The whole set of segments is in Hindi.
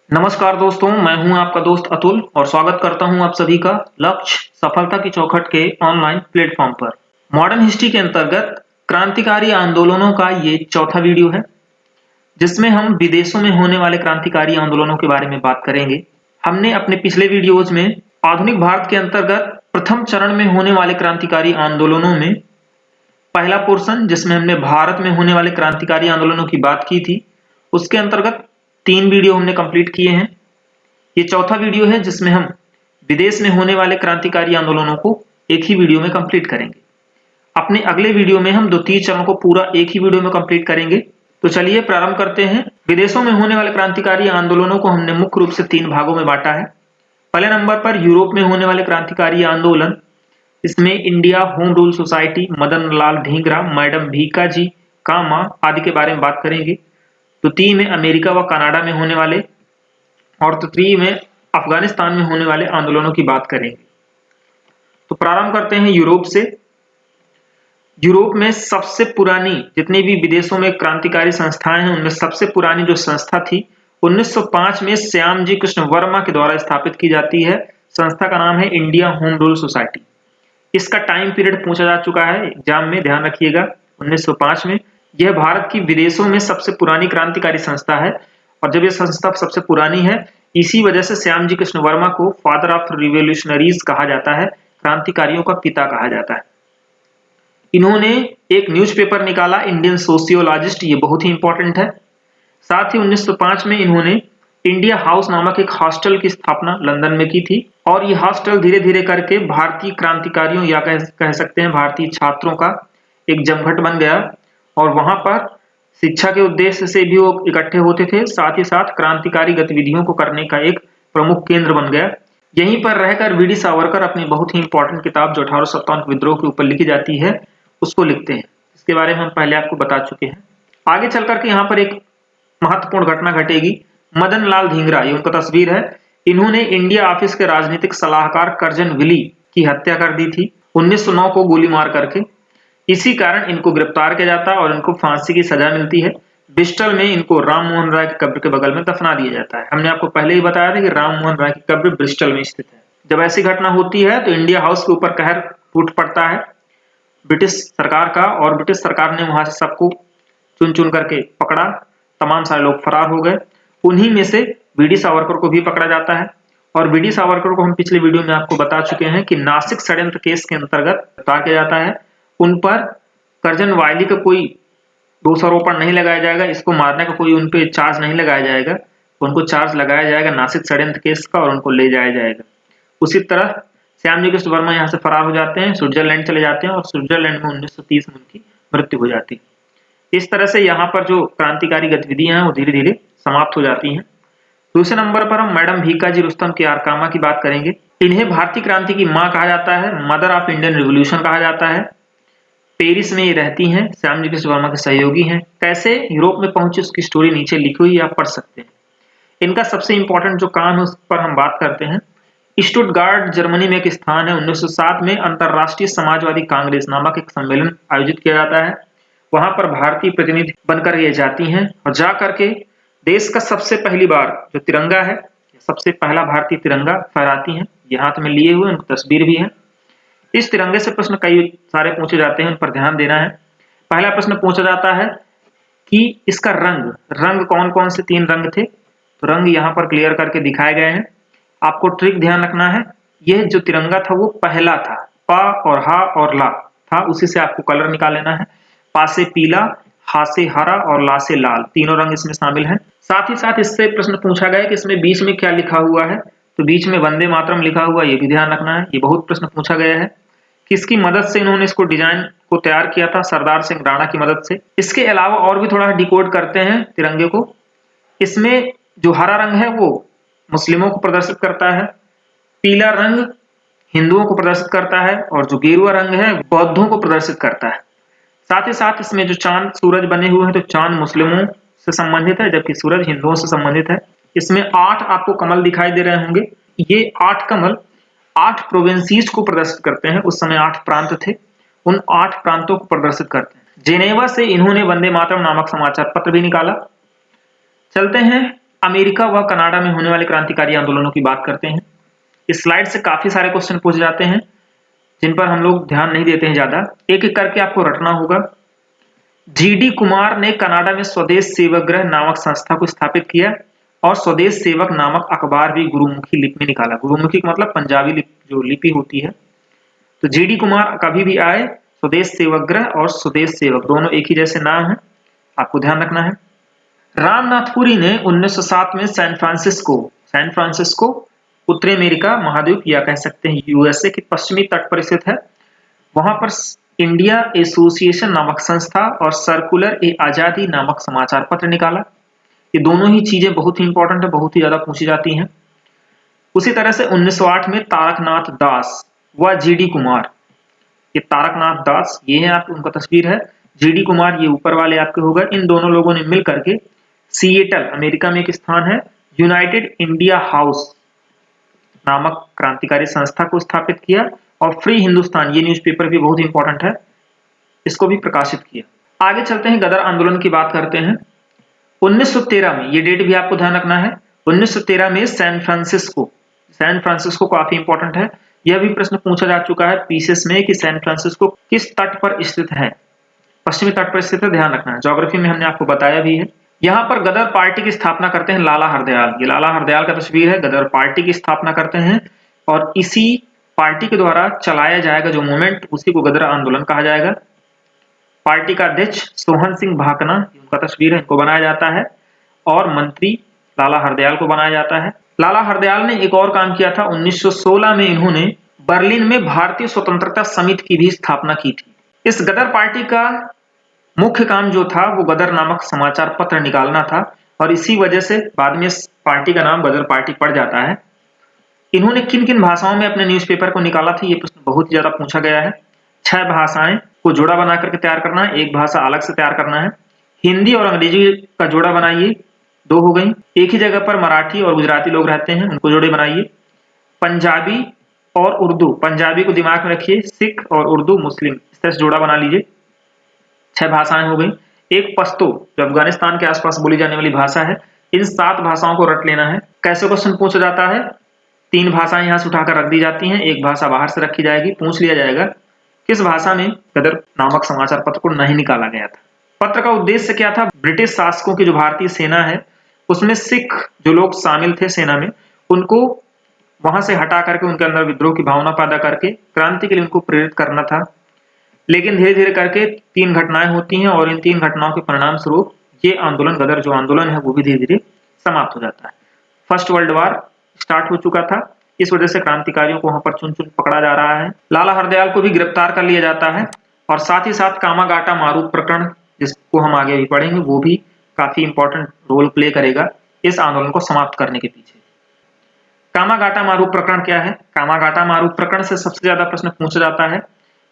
नमस्कार दोस्तों, मैं हूं आपका दोस्त अतुल और स्वागत करता हूं आप सभी का लक्ष्य सफलता की चौखट के ऑनलाइन प्लेटफॉर्म पर। मॉडर्न हिस्ट्री के अंतर्गत क्रांतिकारी आंदोलनों का ये चौथा वीडियो है, जिसमें हम विदेशों में होने वाले क्रांतिकारी आंदोलनों के बारे में बात करेंगे। हमने अपने पिछले वीडियोज में आधुनिक भारत के अंतर्गत प्रथम चरण में होने वाले क्रांतिकारी आंदोलनों में पहला पोर्शन, जिसमें हमने भारत में होने वाले क्रांतिकारी आंदोलनों की बात की थी, उसके अंतर्गत 3 वीडियो हमने कंप्लीट किए हैं। ये चौथा वीडियो है जिसमें हम विदेश में होने वाले क्रांतिकारी आंदोलनों को एक ही वीडियो में कंप्लीट करेंगे। अपने अगले वीडियो में हम द्वितीय चरण को पूरा एक ही वीडियो में कंप्लीट करेंगे। तो चलिए प्रारंभ करते हैं। विदेशों में होने वाले क्रांतिकारी आंदोलनों को हमने मुख्य रूप से 3 भागों में बांटा है। पहले नंबर पर यूरोप में होने वाले क्रांतिकारी आंदोलन, इसमें India home rule society, Madan Lal Dhingra, madam Bhikaji Cama आदि के बारे में बात करेंगे। द्वितीय में अमेरिका व कनाडा में होने वाले और तृतीय में अफगानिस्तान में होने वाले आंदोलनों की बात करेंगे। तो प्रारंभ करते हैं यूरोप से। यूरोप में सबसे पुरानी जितनी भी विदेशों में क्रांतिकारी संस्थाएं हैं, उनमें सबसे पुरानी जो संस्था थी 1905 में श्यामजी कृष्ण वर्मा के द्वारा स्थापित की जाती है। संस्था का नाम है इंडिया होम रूल सोसाइटी। इसका टाइम पीरियड पूछा जा चुका है एग्जाम में, ध्यान रखिएगा। 1905 में यह भारत की विदेशों में सबसे पुरानी क्रांतिकारी संस्था है। और जब यह संस्था सबसे पुरानी है, इसी वजह से श्यामजी कृष्ण वर्मा को फादर ऑफ रिवॉल्यूशनरीज कहा जाता है, क्रांतिकारियों का पिता कहा जाता है। इन्होंने एक न्यूज़पेपर निकाला, इंडियन सोशियोलॉजिस्ट, ये बहुत ही इंपॉर्टेंट है। साथ ही 1905 में इन्होंने इंडिया हाउस नामक एक हॉस्टल की स्थापना लंदन में की थी। और ये हॉस्टल धीरे धीरे करके भारतीय क्रांतिकारियों या कह सकते हैं भारतीय छात्रों का एक जमघट बन गया। और वहां पर शिक्षा के उद्देश्य से भी वो इकट्ठे होते थे, साथ ही साथ क्रांतिकारी गतिविधियों को करने का एक प्रमुख केंद्र बन गया। यहीं पर रहकर वी डी सावरकर अपनी बहुत ही इंपॉर्टेंट किताब जो 1857 विद्रोह के ऊपर लिखी जाती है, उसको लिखते हैं। इसके बारे में हम पहले आपको बता चुके हैं। आगे चल करके यहाँ पर एक महत्वपूर्ण घटना घटेगी। मदन लाल ढींगरा, ये उनका तस्वीर है। इन्होंने इंडिया ऑफिस के राजनीतिक सलाहकार कर्जन विली की हत्या कर दी थी 1909 को गोली मार करके। इसी कारण इनको गिरफ्तार किया जाता है और इनको फांसी की सजा मिलती है। ब्रिस्टल में इनको राम मोहन राय की कब्र के बगल में दफना दिया जाता है। हमने आपको पहले ही बताया था कि राम मोहन राय की कब्र ब्रिस्टल में स्थित है। जब ऐसी घटना होती है तो इंडिया हाउस के ऊपर कहर टूट पड़ता है ब्रिटिश सरकार का, और ब्रिटिश सरकार ने वहां से सबको चुन चुन करके पकड़ा। तमाम सारे लोग फरार हो गए। उन्हीं में से वी डी सावरकर को भी पकड़ा जाता है। और वी डी सावरकर को हम पिछले वीडियो में आपको बता चुके हैं कि नासिक षड्यंत्र केस के अंतर्गत गिरफ्तार किया जाता है। उन पर कर्जन वायली का कोई दोषारोपण नहीं लगाया जाएगा, इसको मारने का कोई उन पे चार्ज नहीं लगाया जाएगा। उनको चार्ज लगाया जाएगा नासिक षड्यंत्र केस का और उनको ले जाया जाएगा। उसी तरह श्यामजी कृष्ण वर्मा यहाँ से फरार हो जाते हैं, स्विट्जरलैंड चले जाते हैं और स्विट्जरलैंड में 1930 में उनकी मृत्यु हो जाती है। इस तरह से यहाँ पर जो क्रांतिकारी गतिविधियां हैं वो धीरे धीरे समाप्त हो जाती हैं। दूसरे नंबर पर हम मैडम भीकाजी रुस्तम की आरकामा की बात करेंगे। इन्हें भारतीय क्रांति की मां कहा जाता है, मदर ऑफ इंडियन रिवॉल्यूशन कहा जाता है। पेरिस में ये रहती हैं, श्यामजी कृष्ण वर्मा के सहयोगी हैं। कैसे यूरोप में पहुंची उसकी स्टोरी नीचे लिखी हुई आप पढ़ सकते हैं। इनका सबसे इंपॉर्टेंट जो काम है उस पर हम बात करते हैं। स्टुटगार्ट जर्मनी में एक स्थान है। 1907 में अंतरराष्ट्रीय समाजवादी कांग्रेस नामक एक सम्मेलन आयोजित किया जाता है। वहां पर भारतीय प्रतिनिधि बनकर ये जाती हैं और जा करके देश का सबसे पहली बार जो तिरंगा है, सबसे पहला भारतीय तिरंगा फहराती हैं। ये हाथ में लिए हुए, उनकी तस्वीर भी है। इस तिरंगे से प्रश्न कई सारे पूछे जाते हैं, उन पर ध्यान देना है। पहला प्रश्न पूछा जाता है कि इसका रंग कौन कौन से 3 रंग थे। तो रंग यहाँ पर क्लियर करके दिखाए गए हैं। आपको ट्रिक ध्यान रखना है, यह जो तिरंगा था वो पहला था, पा और हा और ला था, उसी से आपको कलर निकाल लेना है। पा से पीला, हा से हरा और ला से लाल, तीनों रंग इसमें शामिल हैं। साथ ही साथ इससे प्रश्न पूछा गया कि इसमें बीच में क्या लिखा हुआ है। तो बीच में वंदे मातरम लिखा हुआ, ये भी ध्यान रखना है। ये बहुत प्रश्न पूछा गया है। किसकी मदद से इन्होंने इसको डिजाइन को तैयार किया था? सरदार सिंह राणा की मदद से। इसके अलावा और भी थोड़ा डिकोड करते हैं तिरंगे को। इसमें जो हरा रंग है वो मुस्लिमों को प्रदर्शित करता है, पीला रंग हिंदुओं को प्रदर्शित करता है और जो गेरुआ रंग है बौद्धों को प्रदर्शित करता है। साथ ही साथ इसमें जो चांद सूरज बने हुए हैं तो चांद मुस्लिमों से संबंधित है, जबकि सूरज हिंदुओं से संबंधित है। इसमें 8 आपको कमल दिखाई दे रहे होंगे। ये 8 कमल 8 प्रोविंसीज को प्रदर्शित करते हैं। उस समय 8 प्रांत थे, उन 8 प्रांतों को प्रदर्शित करते हैं। जेनेवा से इन्होंने वंदे मातरम नामक समाचार पत्र भी निकाला। चलते हैं अमेरिका व कनाडा में होने वाले क्रांतिकारी आंदोलनों की बात करते हैं। इस स्लाइड से काफी सारे क्वेश्चन पूछे जाते हैं जिन पर हम लोग ध्यान नहीं देते हैं ज्यादा, एक एक करके आपको रटना होगा। जीडी कुमार ने कनाडा में स्वदेश सेवक गृह नामक संस्था को स्थापित किया और स्वदेश सेवक नामक अखबार भी गुरुमुखी लिपि में निकाला। गुरुमुखी का मतलब पंजाबी जो लिपि होती है। तो जीडी कुमार कभी भी आए, स्वदेश सेवक गृह और स्वदेश सेवक दोनों एक ही जैसे नाम है, आपको ध्यान रखना है। रामनाथ पुरी ने 1907 में सैन फ्रांसिस्को उत्तरी अमेरिका महाद्वीप या कह सकते हैं यूएसए के पश्चिमी तट पर स्थित है, वहां पर इंडिया एसोसिएशन नामक संस्था और सर्कुलर ए आजादी नामक समाचार पत्र निकाला। ये दोनों ही चीजें बहुत ही इंपॉर्टेंट है, बहुत ही ज्यादा पूछी जाती हैं। उसी तरह से 1908 में तारकनाथ दास व जीडी कुमार, ये तारकनाथ दास ये है आप उनका तस्वीर है, जीडी कुमार ये ऊपर वाले आपके होगा। इन दोनों लोगों ने मिल करके सिएटल अमेरिका में एक स्थान है यूनाइटेड इंडिया हाउस नामक क्रांतिकारी संस्था को स्थापित किया और फ्री हिंदुस्तान ये न्यूज़पेपर भी बहुत इंपॉर्टेंट है, इसको भी प्रकाशित किया। आगे चलते हैं, गदर आंदोलन की बात करते हैं। 1913 में, ये डेट भी आपको ध्यान रखना है, 1913 में सैन फ्रांसिस्को काफी इंपॉर्टेंट है। यह भी प्रश्न पूछा जा चुका है पीसीएस में कि सैन फ्रांसिस्को किस तट पर स्थित है, पश्चिमी तट पर स्थित है, ध्यान रखना है। ज्योग्राफी में हमने आपको बताया भी है। यहाँ पर गदर पार्टी की स्थापना करते हैं लाला हरदयाल, ये लाला हरदयाल का तस्वीर है, गदर पार्टी की स्थापना करते हैं और इसी पार्टी के द्वारा चलाया जाएगा जो मूवमेंट, उसी को गदर आंदोलन कहा जाएगा। पार्टी का अध्यक्ष सोहन सिंह भाकना, उनका तस्वीर है, इनको बनाया जाता है और मंत्री लाला हरदयाल को बनाया जाता है। लाला हरदयाल ने एक और काम किया था, 1916 में इन्होंने बर्लिन में भारतीय स्वतंत्रता समिति की भी स्थापना की थी। इस गदर पार्टी का मुख्य काम जो था वो गदर नामक समाचार पत्र निकालना था और इसी वजह से बाद में इस पार्टी का नाम गदर पार्टी पड़ जाता है। इन्होंने किन किन भाषाओं में अपने न्यूज़पेपर को निकाला था, ये प्रश्न बहुत ही ज्यादा पूछा गया है। 6 भाषाएं को जोड़ा बना करके तैयार करना है, एक भाषा अलग से तैयार करना है। हिंदी और अंग्रेजी का जोड़ा बनाइए, 2 हो गई। एक ही जगह पर मराठी और गुजराती लोग रहते हैं, उनको जोड़े बनाइए। पंजाबी और उर्दू, पंजाबी को दिमाग में रखिए, सिख और उर्दू मुस्लिम, इस तरह से जोड़ा बना लीजिए। 6 भाषाएं हो गई। एक पश्तो जो अफगानिस्तान के आसपास बोली जाने वाली भाषा है, इन 7 भाषाओं को रट लेना है। कैसे क्वेश्चन पूछा जाता है, 3 भाषाएं यहां से उठाकर रख दी जाती हैं, एक भाषा बाहर से रखी जाएगी, पूछ लिया जाएगा किस भाषा में गदर नामक समाचार पत्र को नहीं निकाला गया था। पत्र का उद्देश्य क्या था, ब्रिटिश शासकों की जो भारतीय सेना है उसमें सिख जो लोग शामिल थे सेना में, उनको वहां से हटा करके उनके अंदर विद्रोह की भावना पैदा करके क्रांति के लिए उनको प्रेरित करना था। लेकिन धीरे धीरे करके 3 घटनाएं होती हैं और इन 3 घटनाओं के परिणाम स्वरूप ये आंदोलन, गदर जो आंदोलन है वो भी धीरे धीरे समाप्त हो जाता है। फर्स्ट वर्ल्ड वॉर स्टार्ट हो चुका था, इस वजह से क्रांतिकारियों को वहां पर चुन चुन पकड़ा जा रहा है। लाला हरदयाल को भी गिरफ्तार कर लिया जाता है और साथ ही साथ कामागाटा मारू प्रकरण, जिसको हम आगे भी पढ़ेंगे, वो भी काफी इंपॉर्टेंट रोल प्ले करेगा इस आंदोलन को समाप्त करने के पीछे। कामागाटा मारू प्रकरण क्या है, कामागाटा मारू प्रकरण से सबसे ज्यादा प्रश्न पूछा जाता है,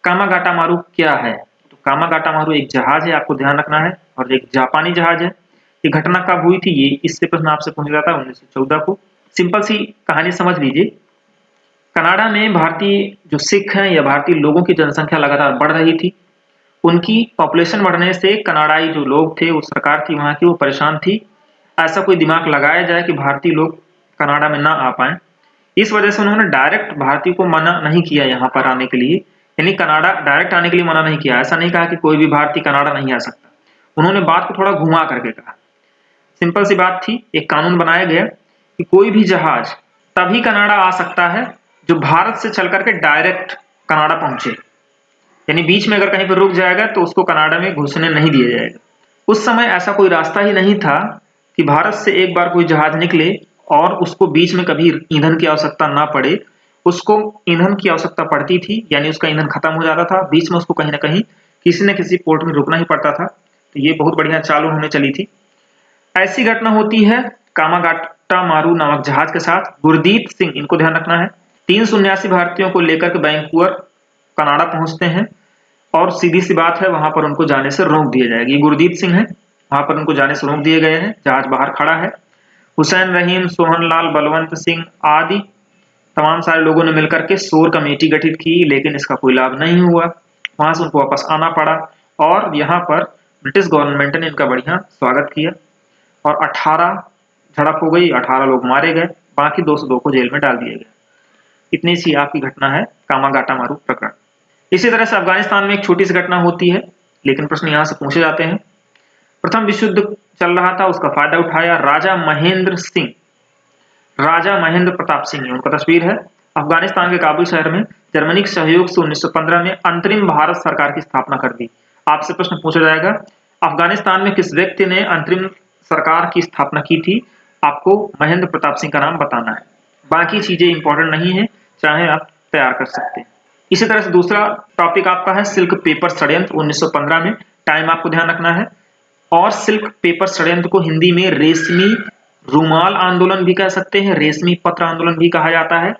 कामागाटा मारू क्या है। तो कामागाटा मारू एक जहाज है, आपको ध्यान रखना है, और एक जापानी जहाज है। ये घटना कब हुई थी, ये इससे प्रश्न आपसे पूछा जाता है 1914 को। सिंपल सी कहानी समझ लीजिए, कनाडा में भारतीय जो सिख हैं या भारतीय लोगों की जनसंख्या लगातार बढ़ रही थी। उनकी पॉपुलेशन बढ़ने से कनाडाई जो लोग थे, वो सरकार थी वहां की, वो परेशान थी। ऐसा कोई दिमाग लगाया जाए कि भारतीय लोग कनाडा में ना आ पाए, इस वजह से उन्होंने डायरेक्ट भारतीय को मना नहीं किया यहाँ पर आने के लिए, यानी कनाडा डायरेक्ट आने के लिए मना नहीं किया। ऐसा नहीं कहा कि कोई भी भारतीय कनाडा नहीं आ सकता, उन्होंने बात को थोड़ा घुमा करके कहा। सिंपल सी बात थी, एक कानून बनाया गया कि कोई भी जहाज तभी कनाडा आ सकता है जो भारत से चल करके डायरेक्ट कनाडा पहुंचे, यानी बीच में अगर कहीं पर रुक जाएगा तो उसको कनाडा में घुसने नहीं दिया जाएगा। उस समय ऐसा कोई रास्ता ही नहीं था कि भारत से एक बार कोई जहाज निकले और उसको बीच में कभी ईंधन की आवश्यकता ना पड़े। उसको ईंधन की आवश्यकता पड़ती थी, यानी उसका ईंधन खत्म हो जाता था, बीच में उसको कहीं ना कहीं किसी न किसी पोर्ट में रुकना ही पड़ता था। तो ये बहुत बढ़िया चाल उन्होंने चली थी। ऐसी घटना होती है कामागाटा मारू नामक जहाज के साथ। गुरदीप सिंह, इनको ध्यान रखना है, 379 भारतीयों को लेकर के वैंकूवर कनाडा पहुंचते हैं और सीधी सी बात है वहां पर उनको जाने से रोक दिया जाएगा। ये गुरदीप सिंह है, वहां पर उनको जाने से रोक दिए गए हैं, जहाज बाहर खड़ा है। हुसैन रहीम, सोहनलाल, बलवंत सिंह आदि तमाम सारे लोगों ने मिलकर के शोर कमेटी गठित की, लेकिन इसका कोई लाभ नहीं हुआ। वहां से उनको वापस आना पड़ा और यहाँ पर ब्रिटिश गवर्नमेंट ने इनका बढ़िया स्वागत किया और 18 झड़प हो गई, 18 लोग मारे गए, बाकी 202 को जेल में डाल दिए गए। इतनी सी आपकी घटना है कामागाटामारू प्रकरण। इसी तरह से अफगानिस्तान में एक छोटी सी घटना होती है, लेकिन प्रश्न यहाँ से पूछे जाते हैं। प्रथम विश्व युद्ध चल रहा था, उसका फायदा उठाया राजा महेंद्र प्रताप सिंह, उनका तस्वीर है। अफगानिस्तान के काबुल शहर में जर्मनी के सहयोग से 1915 में अंतरिम भारत सरकार की स्थापना कर दी। आपसे प्रश्न पूछा जाएगा, अफगानिस्तान में किस व्यक्ति ने अंतरिम सरकार की स्थापना की थी? आपको महेंद्र प्रताप सिंह का नाम बताना है। बाकी चीजें इंपॉर्टेंट नहीं है, चाहे आप तैयार कर सकते हैं। इसी तरह से दूसरा टॉपिक आपका है सिल्क पेपर षड्यंत्र 1915 में। टाइम आपको ध्यान रखना है। और सिल्क पेपर षड्यंत्र को हिंदी में रेशमी रुमाल आंदोलन भी कह सकते हैं, रेशमी पत्र आंदोलन भी कहा जाता है।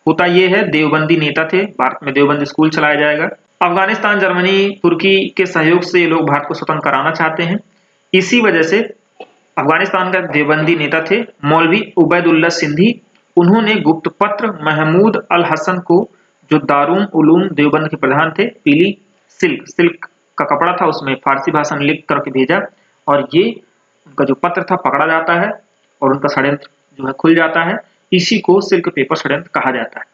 होता यह है, देवबंदी नेता थे, भारत में देवबंदी स्कूल चलाया जाएगा। अफगानिस्तान, जर्मनी, तुर्की के सहयोग से ये लोग भारत को स्वतंत्र कराना चाहते हैं। इसी वजह से अफगानिस्तान का देवबंदी नेता थे मौलवी उबैदुल्ला सिंधी। उन्होंने गुप्त पत्र महमूद अल हसन को, जो दारुल उलूम देवबंद के प्रधान थे, पीली सिल्क का कपड़ा था, उसमें फारसी भाषा में लिख करके भेजा, और ये उनका जो पत्र था पकड़ा जाता है और उनका षड्यंत्र जो है खुल जाता है। इसी को सिल्क पेपर षड्यंत्र कहा जाता है।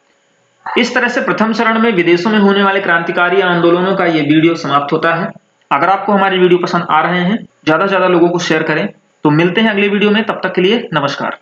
इस तरह से प्रथम चरण में विदेशों में होने वाले क्रांतिकारी आंदोलनों का ये वीडियो समाप्त होता है। अगर आपको हमारे वीडियो पसंद आ रहे हैं, ज्यादा से ज्यादा लोगों को शेयर करें। तो मिलते हैं अगले वीडियो में, तब तक के लिए नमस्कार।